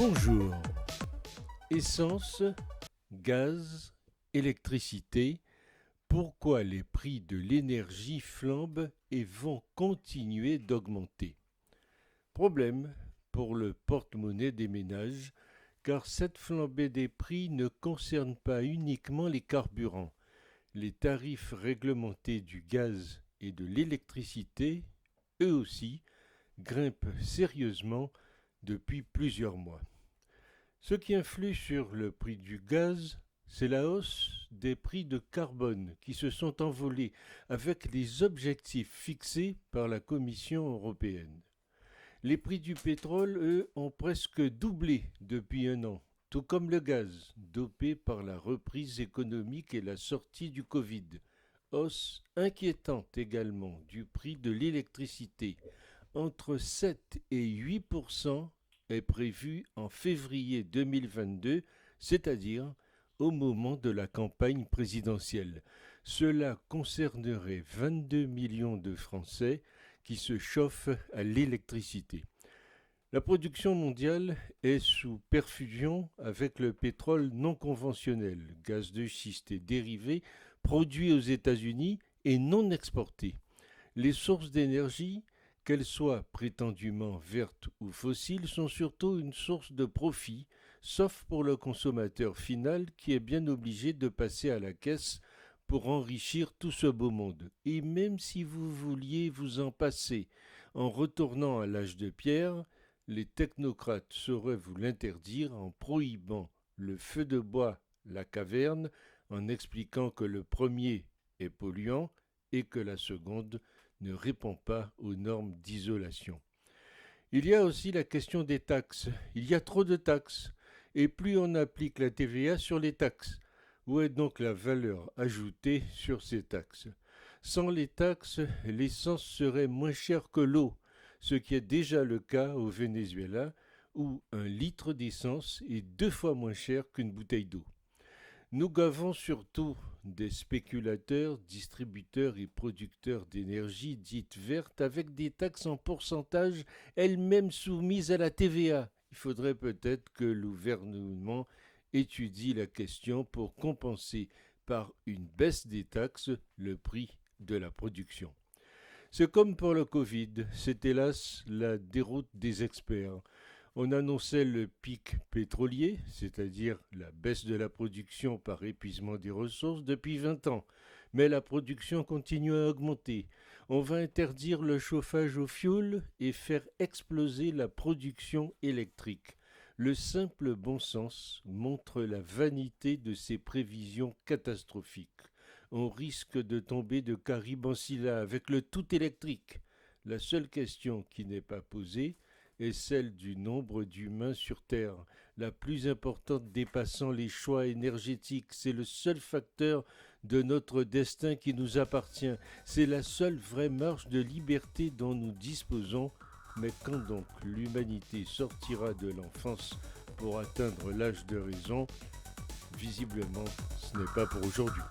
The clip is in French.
Bonjour. Essence, gaz, électricité, pourquoi les prix de l'énergie flambent et vont continuer d'augmenter? Problème pour le porte-monnaie des ménages, car cette flambée des prix ne concerne pas uniquement les carburants. Les tarifs réglementés du gaz et de l'électricité, eux aussi, grimpent sérieusement depuis plusieurs mois. Ce qui influe sur le prix du gaz, c'est la hausse des prix de carbone qui se sont envolés avec les objectifs fixés par la Commission européenne. Les prix du pétrole, eux, ont presque doublé depuis un an, tout comme le gaz, dopé par la reprise économique et la sortie du Covid. Hausse inquiétante également du prix de l'électricité, entre 7 et 8% est prévu en février 2022, c'est-à-dire au moment de la campagne présidentielle. Cela concernerait 22 millions de Français qui se chauffent à l'électricité. La production mondiale est sous perfusion avec le pétrole non conventionnel, gaz de schiste et dérivés produits aux États-Unis et non exportés. Les sources d'énergie, qu'elles soient prétendument vertes ou fossiles, sont surtout une source de profit, sauf pour le consommateur final qui est bien obligé de passer à la caisse pour enrichir tout ce beau monde. Et même si vous vouliez vous en passer en retournant à l'âge de pierre, les technocrates sauraient vous l'interdire en prohibant le feu de bois, la caverne, en expliquant que le premier est polluant et que la seconde ne répond pas aux normes d'isolation. Il y a aussi la question des taxes. Il y a trop de taxes, et plus on applique la TVA sur les taxes. Où est donc la valeur ajoutée sur ces taxes? Sans les taxes, l'essence serait moins chère que l'eau, ce qui est déjà le cas au Venezuela, où un litre d'essence est 2 fois moins cher qu'une bouteille d'eau. Nous gavons surtout des spéculateurs, distributeurs et producteurs d'énergie dite verte avec des taxes en pourcentage elles-mêmes soumises à la TVA. Il faudrait peut-être que le gouvernement étudie la question pour compenser par une baisse des taxes le prix de la production. C'est comme pour le Covid, c'est hélas la déroute des experts. On annonçait le pic pétrolier, c'est-à-dire la baisse de la production par épuisement des ressources depuis 20 ans. Mais la production continue à augmenter. On va interdire le chauffage au fioul et faire exploser la production électrique. Le simple bon sens montre la vanité de ces prévisions catastrophiques. On risque de tomber de Caribansila avec le tout électrique. La seule question qui n'est pas posée est celle du nombre d'humains sur Terre, la plus importante dépassant les choix énergétiques. C'est le seul facteur de notre destin qui nous appartient. C'est la seule vraie marge de liberté dont nous disposons. Mais quand donc l'humanité sortira de l'enfance pour atteindre l'âge de raison, visiblement, ce n'est pas pour aujourd'hui.